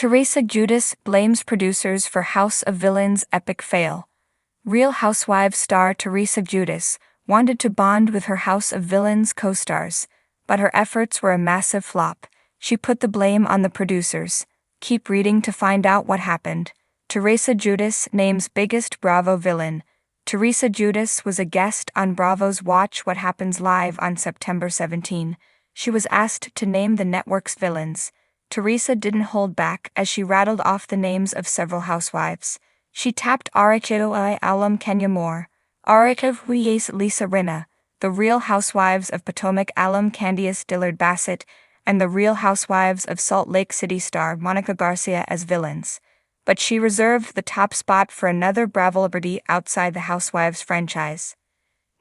Teresa Giudice blames producers for House of Villains' epic fail. Real Housewives star Teresa Giudice wanted to bond with her House of Villains co-stars, but her efforts were a massive flop. She put the blame on the producers. Keep reading to find out what happened. Teresa Giudice names biggest Bravo villain. Teresa Giudice was a guest on Bravo's Watch What Happens Live on September 17. She was asked to name the network's villains. Teresa didn't hold back as she rattled off the names of several housewives. She tapped Arachidoi Alam Kenya Moore, Arachidoi Lisa Rinna, the Real Housewives of Potomac Alum Candice Dillard Bassett, and the Real Housewives of Salt Lake City star Monica Garcia as villains. But she reserved the top spot for another Bravo celebrity outside the Housewives franchise.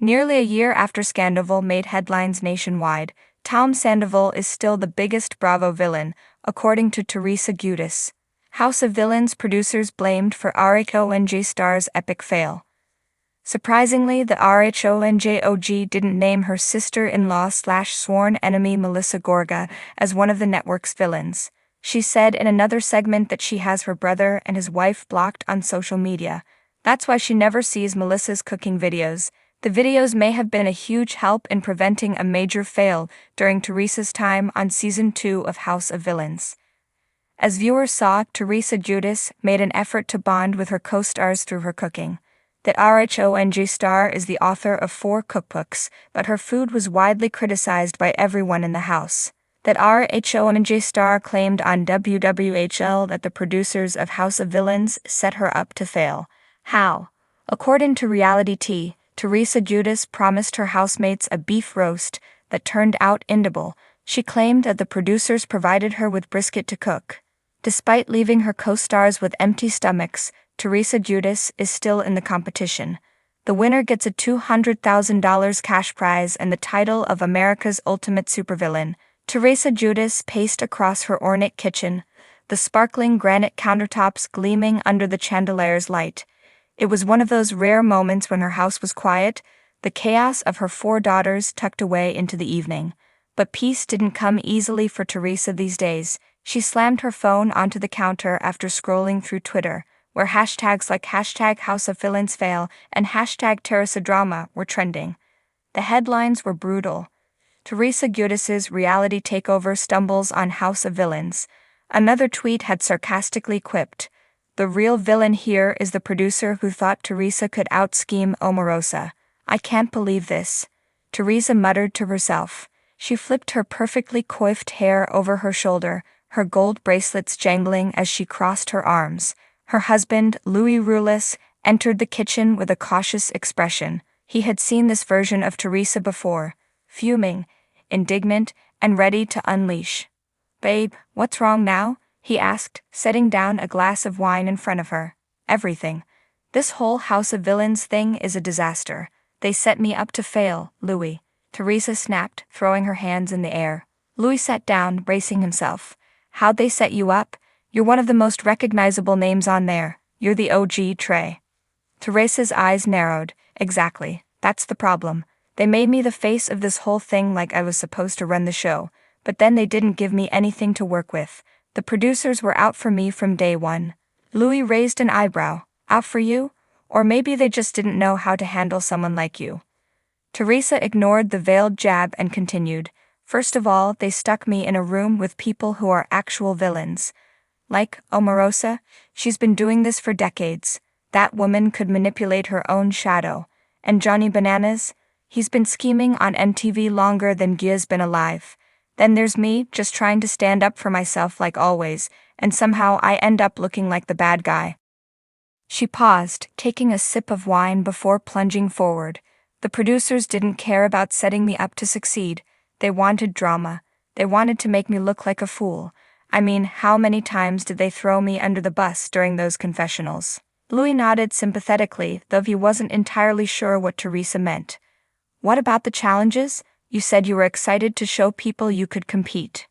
Nearly a year after Scandoval made headlines nationwide, Tom Sandoval is still the biggest Bravo villain, according to Teresa Giudice. House of Villains producers blamed for RHONJ star's epic fail. Surprisingly, the RHONJ OG didn't name her sister-in-law/sworn enemy Melissa Gorga as one of the network's villains. She said in another segment that she has her brother and his wife blocked on social media. That's why she never sees Melissa's cooking videos. The videos may have been a huge help in preventing a major fail during Teresa's time on Season 2 of House of Villains. As viewers saw, Teresa Giudice made an effort to bond with her co-stars through her cooking. The RHONJ star is the author of 4 cookbooks, but her food was widely criticized by everyone in the house. That RHONJ star claimed on WWHL that the producers of House of Villains set her up to fail. How? According to Reality Tea, Teresa Giudice promised her housemates a beef roast that turned out inedible. She claimed that the producers provided her with brisket to cook. Despite leaving her co-stars with empty stomachs, Teresa Giudice is still in the competition. The winner gets a $200,000 cash prize and the title of America's Ultimate Supervillain. Teresa Giudice paced across her ornate kitchen, the sparkling granite countertops gleaming under the chandelier's light. It was one of those rare moments when her house was quiet, the chaos of her 4 daughters tucked away into the evening. But peace didn't come easily for Teresa these days. She slammed her phone onto the counter after scrolling through Twitter, where hashtags like #HouseOfVillainsFail and #TeresaDrama were trending. The headlines were brutal. Teresa Giudice's reality takeover stumbles on House of Villains. Another tweet had sarcastically quipped, "The real villain here is the producer who thought Teresa could out-scheme Omarosa. I can't believe this." Teresa muttered to herself. She flipped her perfectly coiffed hair over her shoulder, her gold bracelets jangling as she crossed her arms. Her husband, Louis Roulis, entered the kitchen with a cautious expression. He had seen this version of Teresa before, fuming, indignant, and ready to unleash. "Babe, what's wrong now?" he asked, setting down a glass of wine in front of her. "Everything. This whole House of Villains thing is a disaster. They set me up to fail, Louis," Teresa snapped, throwing her hands in the air. Louis sat down, bracing himself. "How'd they set you up? You're one of the most recognizable names on there. You're the OG Trey." Teresa's eyes narrowed. "Exactly. That's the problem. They made me the face of this whole thing like I was supposed to run the show, but then they didn't give me anything to work with. The producers were out for me from day one." Louis raised an eyebrow. "Out for you? Or maybe they just didn't know how to handle someone like you." Teresa ignored the veiled jab and continued, "First of all, they stuck me in a room with people who are actual villains. Like Omarosa, she's been doing this for decades. That woman could manipulate her own shadow. And Johnny Bananas? He's been scheming on MTV longer than Gia's been alive. Then there's me, just trying to stand up for myself like always, and somehow I end up looking like the bad guy." She paused, taking a sip of wine before plunging forward. "The producers didn't care about setting me up to succeed. They wanted drama. They wanted to make me look like a fool. I mean, how many times did they throw me under the bus during those confessionals?" Louis nodded sympathetically, though he wasn't entirely sure what Teresa meant. "What about the challenges? You said you were excited to show people you could compete."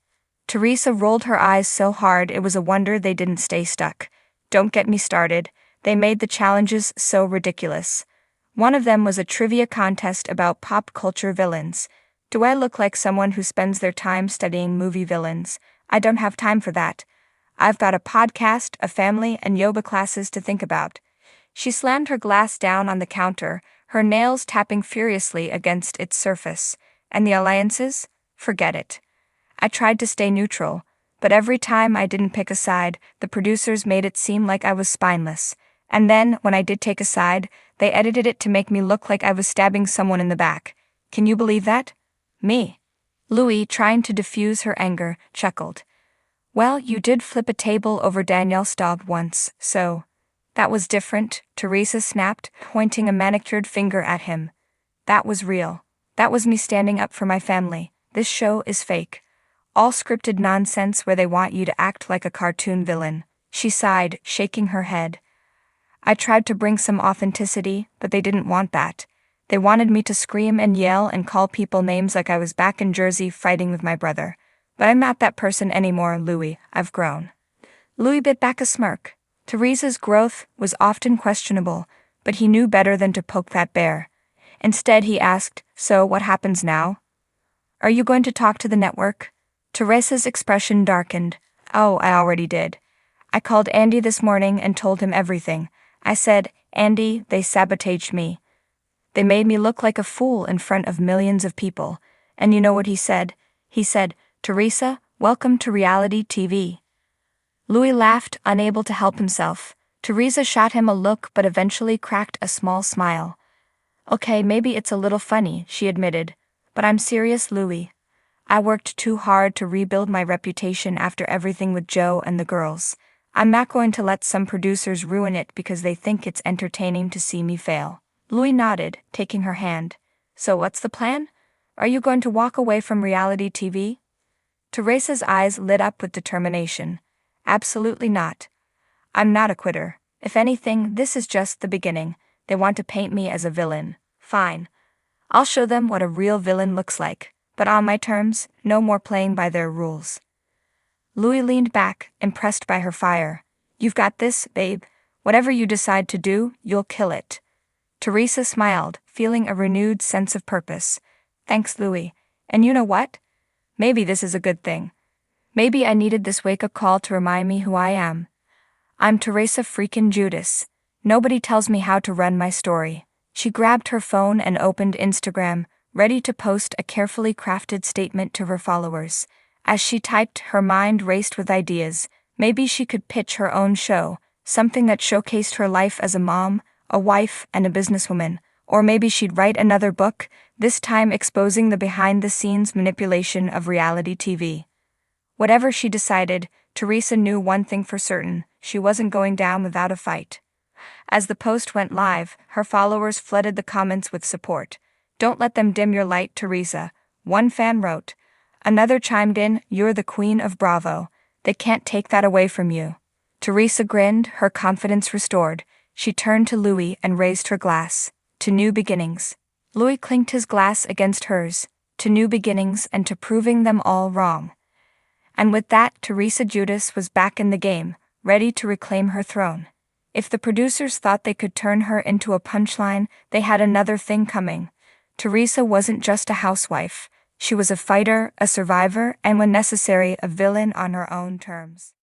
Teresa rolled her eyes so hard it was a wonder they didn't stay stuck. "Don't get me started. They made the challenges so ridiculous. One of them was a trivia contest about pop culture villains. Do I look like someone who spends their time studying movie villains? I don't have time for that. I've got a podcast, a family, and yoga classes to think about. She slammed her glass down on the counter, her nails tapping furiously against its surface. And the alliances? Forget it. I tried to stay neutral, but every time I didn't pick a side, the producers made it seem like I was spineless. And then, when I did take a side, they edited it to make me look like I was stabbing someone in the back. Can you believe that? Me. Louis, trying to diffuse her anger, chuckled. Well, you did flip a table over Danielle Staub once, so. That was different, Teresa snapped, pointing a manicured finger at him. That was real. That was me standing up for my family. This show is fake. All scripted nonsense where they want you to act like a cartoon villain. She sighed, shaking her head. I tried to bring some authenticity, but they didn't want that. They wanted me to scream and yell and call people names like I was back in Jersey fighting with my brother. But I'm not that person anymore, Louis. I've grown. Louis bit back a smirk. Teresa's growth was often questionable, but he knew better than to poke that bear. Instead, he asked, so what happens now? Are you going to talk to the network? Teresa's expression darkened. Oh, I already did. I called Andy this morning and told him everything. I said, Andy, they sabotaged me. They made me look like a fool in front of millions of people. And you know what he said? He said, Teresa, welcome to reality TV. Louis laughed, unable to help himself. Teresa shot him a look but eventually cracked a small smile. Okay, maybe it's a little funny, she admitted. But I'm serious, Louis. I worked too hard to rebuild my reputation after everything with Joe and the girls. I'm not going to let some producers ruin it because they think it's entertaining to see me fail. Louis nodded, taking her hand. So what's the plan? Are you going to walk away from reality TV? Teresa's eyes lit up with determination. Absolutely not. I'm not a quitter. If anything, this is just the beginning. They want to paint me as a villain. Fine. I'll show them what a real villain looks like. But on my terms, no more playing by their rules. Louis leaned back, impressed by her fire. You've got this, babe. Whatever you decide to do, you'll kill it. Teresa smiled, feeling a renewed sense of purpose. Thanks, Louis. And you know what? Maybe this is a good thing. Maybe I needed this wake-up call to remind me who I am. I'm Teresa freaking Giudice. Nobody tells me how to run my story. She grabbed her phone and opened Instagram, ready to post a carefully crafted statement to her followers. As she typed, her mind raced with ideas. Maybe she could pitch her own show, something that showcased her life as a mom, a wife, and a businesswoman. Or maybe she'd write another book, this time exposing the behind-the-scenes manipulation of reality TV. Whatever she decided, Teresa knew one thing for certain: she wasn't going down without a fight. As the post went live, her followers flooded the comments with support. Don't let them dim your light, Teresa, one fan wrote. Another chimed in, you're the queen of Bravo. They can't take that away from you. Teresa grinned, her confidence restored. She turned to Louis and raised her glass. To new beginnings. Louis clinked his glass against hers. To new beginnings and to proving them all wrong. And with that, Teresa Giudice was back in the game, ready to reclaim her throne. If the producers thought they could turn her into a punchline, they had another thing coming. Teresa wasn't just a housewife. She was a fighter, a survivor, and when necessary, a villain on her own terms.